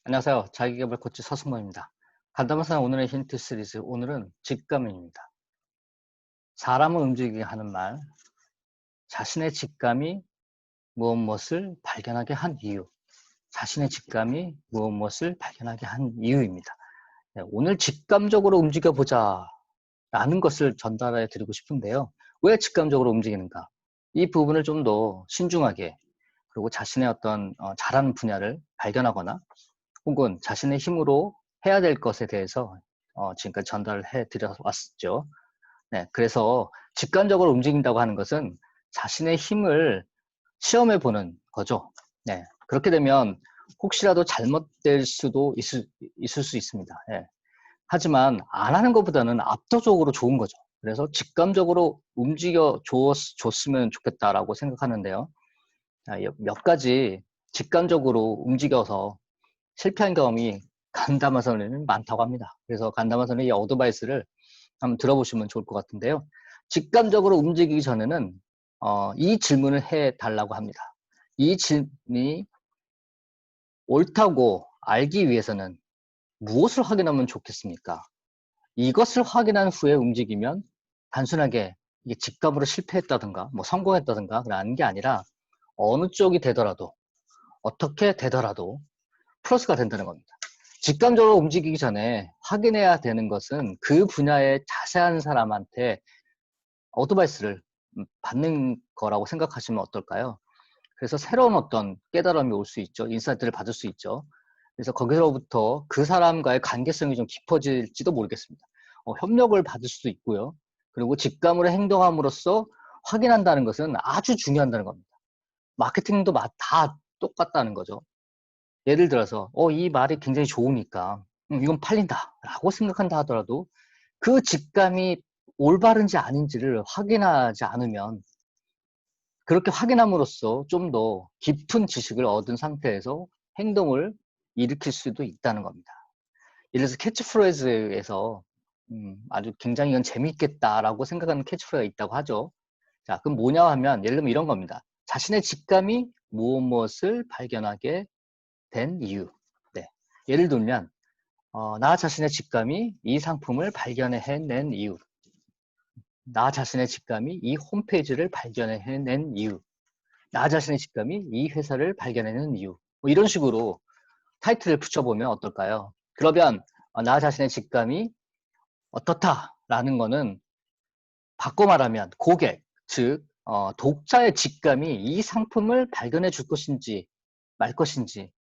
안녕하세요. 자기계발 코치 서승범입니다. 간담화상 오늘의 힌트 시리즈, 오늘은 직감입니다. 사람을 움직이게 하는 말, 자신의 직감이 무엇을 발견하게 한 이유, 자신의 직감이 무엇을 발견하게 한 이유입니다. 네, 오늘 직감적으로 움직여보자 라는 것을 전달해 드리고 싶은데요. 왜 직감적으로 움직이는가? 이 부분을 좀 더 신중하게, 그리고 자신의 어떤 잘하는 분야를 발견하거나 혹은 자신의 힘으로 해야 될 것에 대해서 지금까지 전달을 해드려 왔었죠. 네, 그래서 직관적으로 움직인다고 하는 것은 자신의 힘을 시험해 보는 거죠. 네, 그렇게 되면 혹시라도 잘못될 수도 있을 수 있습니다. 네. 하지만 안 하는 것보다는 압도적으로 좋은 거죠. 그래서 직감적으로 움직여 줬으면 좋겠다라고 생각하는데요. 몇 가지 직감적으로 움직여서 실패한 경험이 간담화선에는 많다고 합니다. 그래서 간담화선의 이 어드바이스를 한번 들어보시면 좋을 것 같은데요. 직감적으로 움직이기 전에는 이 질문을 해달라고 합니다. 이 질문이 옳다고 알기 위해서는 무엇을 확인하면 좋겠습니까? 이것을 확인한 후에 움직이면 단순하게 이게 직감으로 실패했다든가 뭐 성공했다든가 라는 게 아니라 어느 쪽이 되더라도 어떻게 되더라도 플러스가 된다는 겁니다. 직감적으로 움직이기 전에 확인해야 되는 것은 그 분야의 자세한 사람한테 어드바이스를 받는 거라고 생각하시면 어떨까요? 그래서 새로운 어떤 깨달음이 올 수 있죠. 인사이트를 받을 수 있죠. 그래서 거기서부터 그 사람과의 관계성이 좀 깊어질지도 모르겠습니다. 협력을 받을 수도 있고요. 그리고 직감으로 행동함으로써 확인한다는 것은 아주 중요하다는 겁니다. 마케팅도 다 똑같다는 거죠. 예를 들어서 이 말이 굉장히 좋으니까 이건 팔린다 라고 생각한다 하더라도 그 직감이 올바른지 아닌지를 확인하지 않으면 그렇게 확인함으로써 좀 더 깊은 지식을 얻은 상태에서 행동을 일으킬 수도 있다는 겁니다. 예를 들어서 캐치프레이즈에서 아주 굉장히 이건 재미있겠다라고 생각하는 캐치프레이즈가 있다고 하죠. 자, 그럼 뭐냐 하면 예를 들면 이런 겁니다. 자신의 직감이 무엇을 발견하게 된 이유. 네. 예를 들면 나 자신의 직감이 이 상품을 발견해낸 이유, 나 자신의 직감이 이 홈페이지를 발견해낸 이유, 나 자신의 직감이 이 회사를 발견해낸 이유, 뭐 이런 식으로 타이틀을 붙여보면 어떨까요? 그러면 나 자신의 직감이 어떻다라는 거는 바꿔 말하면 고객, 즉 독자의 직감이 이 상품을 발견해 줄 것인지 말 것인지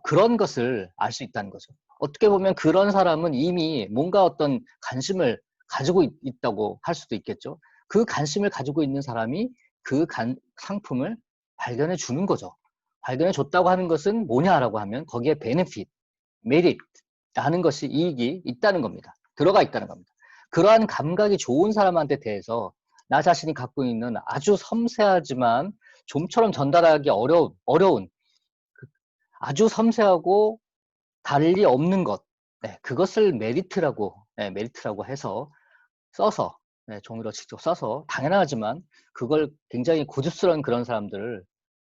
그런 것을 알 수 있다는 거죠. 어떻게 보면 그런 사람은 이미 뭔가 어떤 관심을 가지고 있다고 할 수도 있겠죠. 그 관심을 가지고 있는 사람이 그 상품을 발견해 주는 거죠. 발견해 줬다고 하는 것은 뭐냐라고 하면 거기에 베네핏, 메리트라는 것이 이익이 있다는 겁니다. 들어가 있다는 겁니다. 그러한 감각이 좋은 사람한테 대해서 나 자신이 갖고 있는 아주 섬세하지만 좀처럼 전달하기 어려운 아주 섬세하고 달리 없는 것, 네, 그것을 메리트라고, 네, 메리트라고 해서 써서, 네, 종이로 직접 써서 당연하지만 그걸 굉장히 고집스러운 그런 사람들을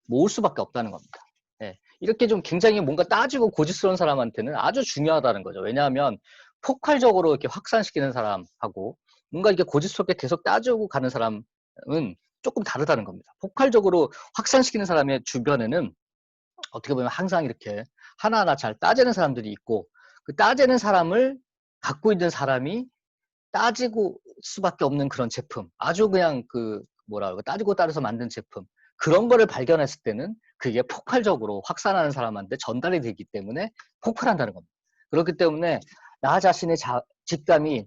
모을 수밖에 없다는 겁니다. 네, 이렇게 좀 굉장히 뭔가 따지고 고집스러운 사람한테는 아주 중요하다는 거죠. 왜냐하면 폭발적으로 이렇게 확산시키는 사람하고 뭔가 이렇게 고집스럽게 계속 따지고 가는 사람은 조금 다르다는 겁니다. 폭발적으로 확산시키는 사람의 주변에는 어떻게 보면 항상 이렇게 하나하나 잘 따지는 사람들이 있고 그 따지는 사람을 갖고 있는 사람이 따지고 수밖에 없는 그런 제품, 아주 그냥 그 뭐라 그럴까 따지고 따라서 만든 제품, 그런 거를 발견했을 때는 그게 폭발적으로 확산하는 사람한테 전달이 되기 때문에 폭발한다는 겁니다. 그렇기 때문에 나 자신의 직감이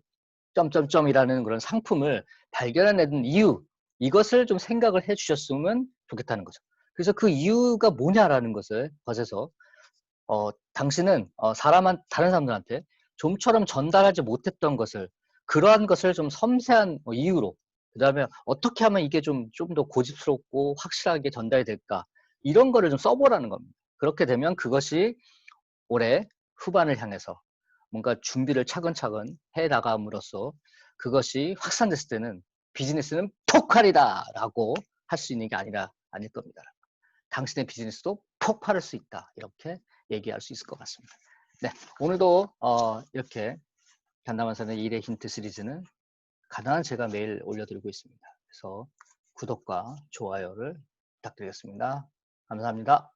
점점점이라는 그런 상품을 발견해낸 이유, 이것을 좀 생각을 해 주셨으면 좋겠다는 거죠. 그래서 그 이유가 뭐냐라는 것에서 당신은 다른 사람들한테 좀처럼 전달하지 못했던 것을, 그러한 것을 좀 섬세한 이유로, 그 다음에 어떻게 하면 이게 좀 더 고집스럽고 확실하게 전달이 될까, 이런 거를 좀 써보라는 겁니다. 그렇게 되면 그것이 올해 후반을 향해서 뭔가 준비를 차근차근 해 나감으로써 그것이 확산됐을 때는 비즈니스는 폭발이다 라고 할 수 있는 게 아닐 겁니다. 당신의 비즈니스도 폭발할 수 있다, 이렇게 얘기할 수 있을 것 같습니다. 네, 오늘도 이렇게 간담화사는 일의 힌트 시리즈는 가능한 제가 매일 올려드리고 있습니다. 그래서 구독과 좋아요를 부탁드리겠습니다. 감사합니다.